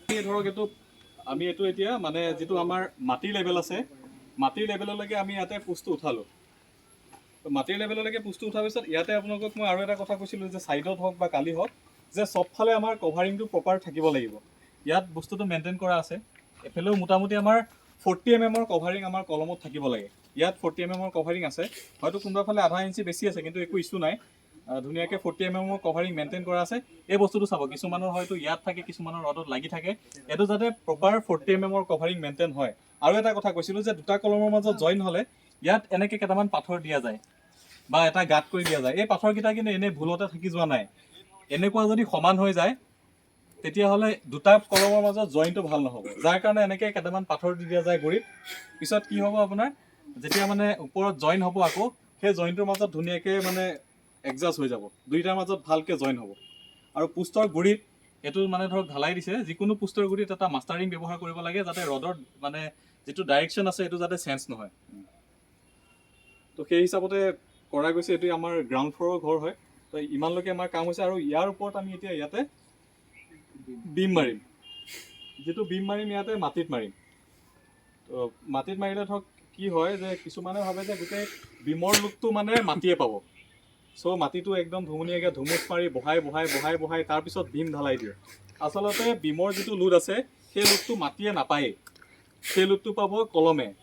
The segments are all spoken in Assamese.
ধৰক এইটো আমি এইটো এতিয়া মানে যিটো আমাৰ মাটিৰ লেভেল আছে, মাটিৰ লেভেললৈকে আমি ইয়াতে পোষ্টটো উঠালোঁ। তো মাটিৰ লেভেললৈকে পোষ্টটো উঠাৰ পিছত ইয়াতে আপোনালোকক মই আৰু এটা কথা কৈছিলোঁ যে ছাইডত হওক বা কালি হওক যে চবফালে আমাৰ কভাৰিংটো প্ৰপাৰ থাকিব লাগিব। ইয়াত বস্তুটো মেইনটেইন কৰা আছে। এফালেও মোটামুটি আমাৰ 40 mm কভাৰিং আমাৰ কলমত থাকিব লাগে। ইয়াত 40 mm কভাৰিং আছে, হয়তো কোনোবা ফালে আধা ইঞ্চি বেছি আছে, কিন্তু একো ইছ্যু নাই। ধুনীয়াকৈ 40 mm কভাৰিং মেইনটেইন কৰা আছে। এই বস্তুটো চাব, কিছুমানৰ হয়তো ইয়াত থাকে, কিছুমানৰ ৰডত লাগি থাকে। এইটো যাতে প্ৰপাৰ 40 mm কভাৰিং মেইনটেইন হয়। আৰু এটা কথা কৈছিলোঁ যে দুটা কলমৰ মাজত জইন হ'লে ইয়াত এনেকৈ কেইটামান পাথৰ দিয়া যায় বা এটা গাঁত কৰি দিয়া যায়। এই পাথৰকেইটা কিন্তু এনেই ভুলতে থাকি যোৱা নাই। এনেকুৱা যদি সমান হৈ যায় তেতিয়াহ'লে দুটা কলমৰ মাজত জইনটো ভাল নহ'ব, যাৰ কাৰণে এনেকৈ কেইটামান পাথৰ দি দিয়া যায় গুৰিত। পিছত কি হ'ব আপোনাৰ, যেতিয়া মানে ওপৰত জইন হ'ব আকৌ সেই জইনটোৰ মাজত ধুনীয়াকৈ মানে এডজাষ্ট হৈ যাব, দুইটাৰ মাজত ভালকৈ জইন হ'ব। আৰু পোষ্টৰ গুৰিত এইটো মানে ধৰক ঢালাই দিছে, যিকোনো পোষ্টৰ গুৰিত এটা মাষ্টাৰিং ব্যৱহাৰ কৰিব লাগে যাতে ৰডৰ মানে যিটো ডাইৰেকশ্যন আছে এইটো যাতে চেঞ্জ নহয়। তো সেই হিচাপতে কৰা গৈছে। এইটো আমাৰ গ্ৰাউণ্ড ফ্ল'ৰৰ ঘৰ হয়। তো ইমানলৈকে আমাৰ কাম হৈছে। আৰু ইয়াৰ ওপৰত আমি এতিয়া ইয়াতে বিম মাৰিম, যিটো বিম মাৰিম ইয়াতে মাটিত মাৰিম। তো মাটিত মাৰিলে ধৰক কি হয় যে কিছুমানে ভাবে যে গোটেই বিমৰ লুকটো মানে মাটিয়ে পাব। চ' মাটিটো একদম ধুনীয়াকৈ ধুমুচ মাৰি বহাই বহাই বহাই বহাই তাৰপিছত বিম ঢালাই দিয়ে। আচলতে বিমৰ যিটো লোড আছে সেই লোডটো মাটিয়ে নাপায়েই, সেই লোডটো পাব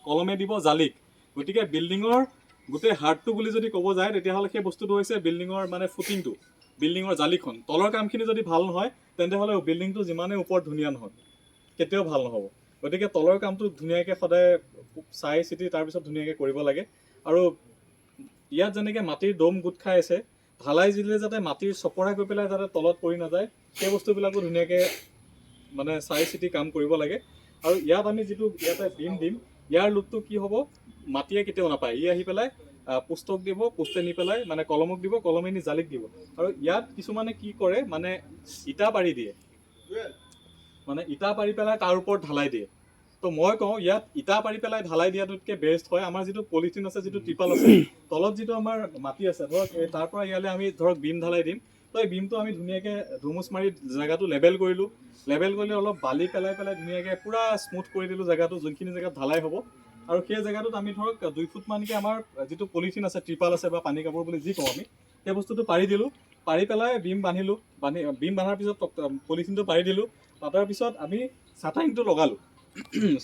কলমে দিব জালিক। গতিকে বিল্ডিঙৰ গোটেই হাৰ্টটো বুলি যদি ক'ব যায় তেতিয়াহ'লে সেই বস্তুটো হৈছে বিল্ডিঙৰ মানে ফুটিংটো, বিল্ডিঙৰ জালিখন। তলৰ কামখিনি যদি ভাল নহয় তেন্তেহ'লে বিল্ডিংটো যিমানেই ওপৰত ধুনীয়া নহয় কেতিয়াও ভাল নহ'ব। গতিকে তলৰ কামটো ধুনীয়াকৈ সদায় চাই চিতি তাৰপিছত ধুনীয়াকৈ কৰিব লাগে। আৰু ইয়াত যেনেকৈ মাটিৰ দম গোট খাই আছে, ঢালাই দিলে যাতে মাটিৰ চপৰা গৈ পেলাই যাতে তলত পৰি নাযায় সেই বস্তুবিলাকো ধুনীয়াকৈ মানে চাই চিতি কাম কৰিব লাগে। আৰু ইয়াত আমি যিটো ইয়াতে বিম দিম, ইয়াৰ লোডটো কি হ'ব মাটিয়ে কেতিয়াও নাপায়। ই আহি পেলাই পোষ্টক দিব, পোষ্টে নি পেলাই মানে কলমক দিব, কলমে নি জালিক দিব। আৰু ইয়াত কিছুমানে কি কৰে মানে ইটা পাৰি দিয়ে, মানে ইটা পাৰি পেলাই তাৰ ওপৰত ঢালাই দিয়ে। তো মই কওঁ ইয়াত ইটা পাৰি পেলাই ঢালাই দিয়াটোতকৈ বেষ্ট হয় আমাৰ যিটো পলিথিন আছে, যিটো ত্ৰিপাল আছে, তলত যিটো আমাৰ মাটি আছে ধৰক তাৰ পৰা ইয়ালৈ আমি ধৰক বিম ঢালাই দিম। তো এই বিমটো আমি ধুনীয়াকৈ ধুমুচ মাৰি জেগাটো লেবেল কৰিলোঁ, লেবেল কৰিলে অলপ বালি পেলাই ধুনীয়াকৈ পূৰা স্মুথ কৰি দিলোঁ জেগাটো, যোনখিনি জেগাত ঢালাই হ'ব। আৰু সেই জেগাটোত আমি ধৰক 2 ফুট মানকৈ আমাৰ যিটো পলিথিন আছে, ত্ৰিপাল আছে বা পানী কাপোৰ বুলি যি কওঁ আমি, সেই বস্তুটো পাৰি দিলোঁ। পাৰি পেলাই বিম বান্ধিলোঁ, বিম বান্ধাৰ পিছত পলিথিনটো পাৰি দিলোঁ। পাতাৰ পিছত আমি চাটাৰিংটো লগালোঁ।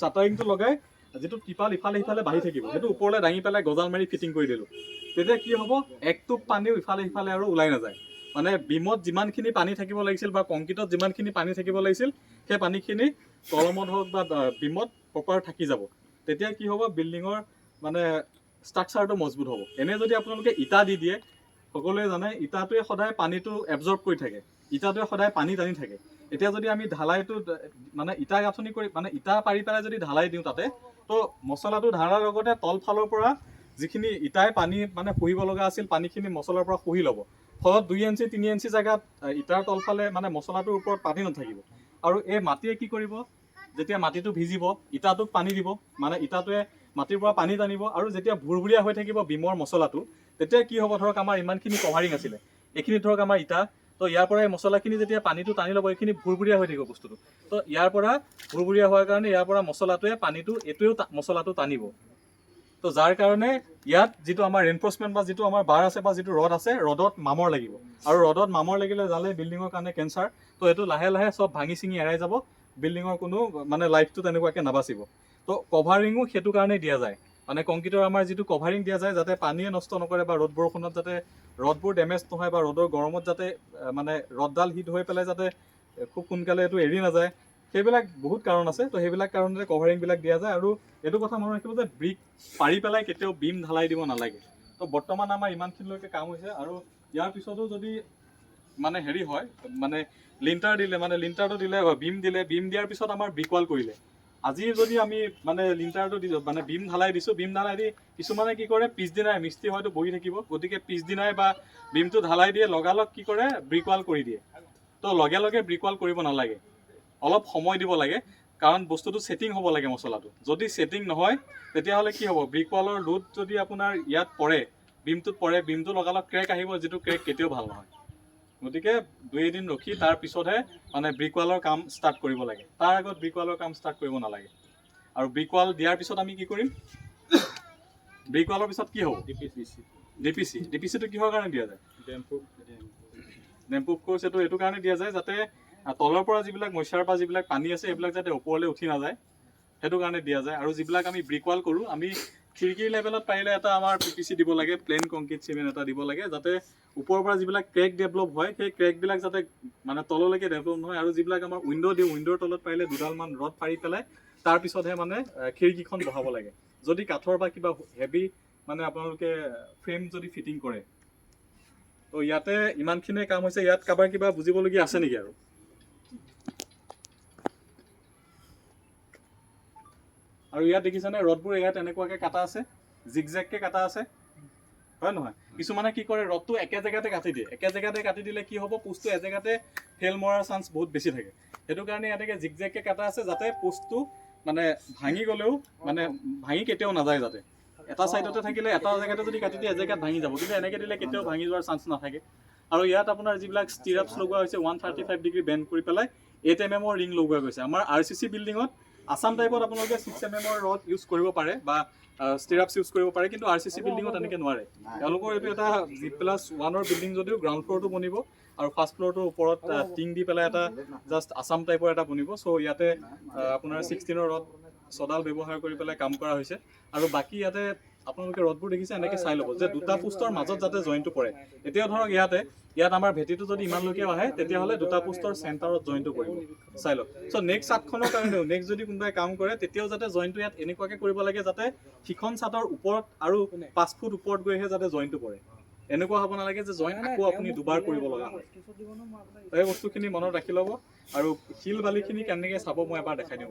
চাটাৰিংটো লগাই যিটো ত্ৰিপাল ইফালে সিফালে বাঢ়ি থাকিব সেইটো ওপৰলৈ দাঙি পেলাই গজাল মাৰি ফিটিং কৰি দিলোঁ। তেতিয়া কি হ'ব, এক টোপ পানীও ইফালে সিফালে আৰু ওলাই নাযায়। মানে বিমত যিমানখিনি পানী থাকিব লাগিছিল বা কংক্ৰিটত যিমানখিনি পানী থাকিব লাগিছিল সেই পানীখিনি কলমত হওক বা বিমত প্ৰপাৰ থাকি যাব। তেতিয়া কি হ'ব, বিল্ডিঙৰ মানে ষ্ট্ৰাকচাৰটো মজবুত হ'ব। এনে যদি আপোনালোকে ইটা দি দিয়ে, সকলোৱে জানে ইটাটোৱে সদায় পানীটো এবজৰ্ব কৰি থাকে, ইটাটোৱে সদায় পানী টানি থাকে। এতিয়া যদি আমি ঢালাইটো মানে ইটা গাঁথনি কৰি মানে ইটা পাৰি পেলাই যদি ঢালাই দিওঁ তাতে, তো মছলাটো ঢালাৰ লগতে তলফালৰ পৰা যিখিনি ইটাই পানী মানে শুহিব লগা আছিল পানীখিনি মছলাৰ পৰা শুহি ল'ব। ফলত 2 ইঞ্চি 3 ইঞ্চি জেগাত ইটাৰ তলফালে মানে মছলাটোৰ ওপৰত পানী নাথাকিব। আৰু এই মাটিয়ে কি কৰিব, যেতিয়া মাটিটো ভিজিব ইটাটোক পানী দিব, মানে ইটাটোৱে মাটিৰ পৰা পানী টানিব। আৰু যেতিয়া ভুৰভুৰীয়া হৈ থাকিব বিমৰ মছলাটো, তেতিয়া কি হ'ব, ধৰক আমাৰ ইমানখিনি কভাৰিং আছিলে, এইখিনি ধৰক আমাৰ ইটা, তো ইয়াৰ পৰা এই মছলাখিনি যেতিয়া পানীটো টানি ল'ব এইখিনি ভুৰভুৰীয়া হৈ থাকিব বস্তুটো। তো ইয়াৰ পৰা ভুৰভুৰীয়া হোৱাৰ কাৰণে ইয়াৰ পৰা মছলাটোৱে পানীটো এইটোৱেও মছলাটো টানিব। তো যাৰ কাৰণে ইয়াত যিটো আমাৰ ৰেইনফৰ্চমেণ্ট বা যিটো আমাৰ বাৰ আছে বা যিটো ৰড আছে, ৰডত মামৰ লাগিব। আৰু ৰডত মামৰ লাগিলে জালে বিল্ডিঙৰ কাৰণে কেঞ্চাৰ। তো এইটো লাহে লাহে চব ভাঙি চিঙি এৰাই যাব, বিল্ডিঙৰ কোনো মানে লাইফটো তেনেকুৱাকৈ নাবাচিব। তো কভাৰিঙো সেইটো কাৰণেই দিয়া যায়, মানে কংক্ৰিটৰ আমাৰ যিটো কভাৰিং দিয়া যায় যাতে পানীয়ে নষ্ট নকৰে বা ৰ'দ বৰষুণত যাতে ৰডবোৰ ডেমেজ নহয় বা ৰ'দৰ গৰমত যাতে মানে ৰডডাল হিট হৈ পেলাই যাতে খুব সোনকালে এইটো এৰি নাযায়, সেইবিলাক বহুত কাৰণ আছে। তো সেইবিলাক কাৰণতে কভাৰিংবিলাক দিয়া যায়। আৰু এইটো কথা মনত ৰাখিব যে ব্ৰিক পাৰি পেলাই কেতিয়াও বিম ঢালাই দিব নালাগে। তো বৰ্তমান আমাৰ ইমানখিনিলৈকে কাম হৈছে। আৰু ইয়াৰ পিছতো যদি মানে হেৰি হয়, মানে লিণ্টাৰ দিলে, মানে লিণ্টাৰটো দিলে, বিম দিলে, বিম দিয়াৰ পিছত আমাৰ ব্ৰিকৱাল কৰিলে, আজি যদি আমি মানে লিণ্টাৰটো দিছোঁ মানে বিম ঢালাই দিছোঁ, বিম ঢালাই দি কিছুমানে কি কৰে পিছদিনাই, মিস্ত্ৰী হয়তো বহি থাকিব, গতিকে পিছদিনাই বা বিমটো ঢালাই দিয়ে লগালগ কি কৰে ব্ৰিকৱাল কৰি দিয়ে। তো লগে লগে ব্ৰিকৱাল কৰিব নালাগে, অলপ সময় দিব লাগে, কাৰণ বস্তুটো ছেটিং হ'ব লাগে মছলাটো। যদি ছেটিং নহয় তেতিয়াহ'লে কি হ'ব, ব্ৰিকৱালৰ লোড যদি আপোনাৰ ইয়াত পৰে, বিমটোত পৰে, বিমটো লগালগ ক্ৰেক আহিব, যিটো ক্ৰেক কেতিয়াও ভাল নহয়। গতিকে 2 দিন ৰখি তাৰ পিছতহে মানে ব্ৰিক ৱালৰ কাম ষ্টাৰ্ট কৰিব লাগে। তাৰ আগত ব্ৰিক ৱালৰ কাম ষ্টাৰ্ট কৰিব নালাগে। আৰু ব্ৰিক ৱাল দিয়াৰ পিছত আমি কি কৰিম? ব্ৰিক ৱালৰ পিছত কি হ'ব? ডিপিচিটো কিহৰ কাৰণে দিয়া যায়? ডেম্প কোৰ্চ এইটো কাৰণে দিয়া যায় যাতে তলৰ পৰা যিবিলাক মইচাৰ বা যিবিলাক পানী আছে এইবিলাক যাতে ওপৰলৈ উঠি নাযায়, সেইটো কাৰণে দিয়া যায়। আৰু যিবিলাক আমি ব্ৰিক ৱাল কৰোঁ, আমি খিৰিকীৰ লেভেলত পাৰিলে এটা আমাৰ পিপিচি দিব লাগে, প্লেন কংক্ৰিট চিমেণ্ট এটা দিব লাগে, যাতে ওপৰৰ পৰা যিবিলাক ক্ৰেক ডেভেলপ হয় সেই ক্ৰেকবিলাক যাতে মানে তললৈকে ডেভেলপ নহয়। আৰু যিবিলাক আমাৰ উইণ্ডো দিওঁ, উইণ্ডোৰ তলত পাৰিলে 2ডালমান ৰড পাৰি পেলাই তাৰপিছতহে মানে খিৰিকীখন বহাব লাগে। যদি কাঠৰ বা কিবা হেভি মানে আপোনালোকে ফ্ৰেম যদি ফিটিং কৰে। তো ইয়াতে ইমানখিনিয়ে কাম হৈছে। ইয়াত কাৰোবাৰ কিবা বুজিবলগীয়া আছে নেকি আৰু? আৰু ইয়াত দেখিছেনে ৰডবোৰ ইয়াত এনেকুৱাকৈ কাটা আছে, জিগজেগকৈ কাটা আছে, হয় নহয়? কিছুমানে কি কৰে, ৰডটো একে জেগাতে কাটি দিয়ে। একে জেগাতে কাটি দিলে কি হ'ব, পোষ্টটো এজেগাতে ফেল মৰাৰ চান্স বহুত বেছি থাকে। সেইটো কাৰণে ইয়াতে জিগজেগকৈ কাটা আছে যাতে পোষ্টটো মানে ভাঙি গ'লেও মানে ভাঙি কেতিয়াও নাযায়, যাতে এটা ছাইডতে থাকিলে এটা জেগাতে যদি কাটি দিয়ে এজেগাত ভাঙি যাব, কিন্তু এনেকৈ দিলে কেতিয়াও ভাঙি যোৱাৰ চান্স নাথাকে। আৰু ইয়াত আপোনাৰ যিবিলাক ষ্টিৰাপছ লগোৱা হৈছে 135 ডিগ্ৰী বেণ্ড কৰি পেলাই 8 mm ৰিং লগোৱা গৈছে। আমাৰ RCC বিল্ডিঙত আছাম টাইপত আপোনালোকে 6 mm ৰড ইউজ কৰিব পাৰে বা ষ্টিৰাপছ ইউজ কৰিব পাৰে, কিন্তু RCC বিল্ডিঙত এনেকৈ নোৱাৰে। তেওঁলোকৰ এইটো এটা G+1 বিল্ডিং যদিও গ্ৰাউণ্ড ফ্ল'ৰটো বনিব আৰু ফাৰ্ষ্ট ফ্ল'ৰটোৰ ওপৰত টিং দি পেলাই এটা জাষ্ট আছাম টাইপৰ এটা বনিব। চ' ইয়াতে আপোনাৰ 16 ৰড ছডাল ব্যৱহাৰ কৰি পেলাই কাম কৰা হৈছে। আৰু বাকী ইয়াতে আপোনালোকে ৰডবোৰ দেখিছে, এনেকৈ চাই ল'ব যে দুটা পোষ্টৰ মাজত যাতে জইনটো পৰে। এতিয়া ধৰক ইয়াত আমাৰ ভেটিটো যদি ইমানলৈকে আহে তেতিয়াহ'লে দুটা পোষ্টৰ চেণ্টাৰত জইনটো কৰিব, চাই লওক। চ' নেক্সট ছাদখনৰ কাৰণেও নেক্সট যদি কোনোবাই কাম কৰে তেতিয়াও যাতে জইনটো ইয়াত এনেকুৱাকৈ কৰিব লাগে যাতে সিখন ছাদৰ ওপৰত আৰু 5 ফুট ওপৰত গৈহে যাতে জইনটো পৰে। এনেকুৱা হ'ব নালাগে যে জইন আকৌ আপুনি দুবাৰ কৰিব লগা হয়। এই বস্তুখিনি মনত ৰাখি ল'ব। আৰু শিল বালিখিনি কেনেকৈ চাব মই এবাৰ দেখাই দিওঁ।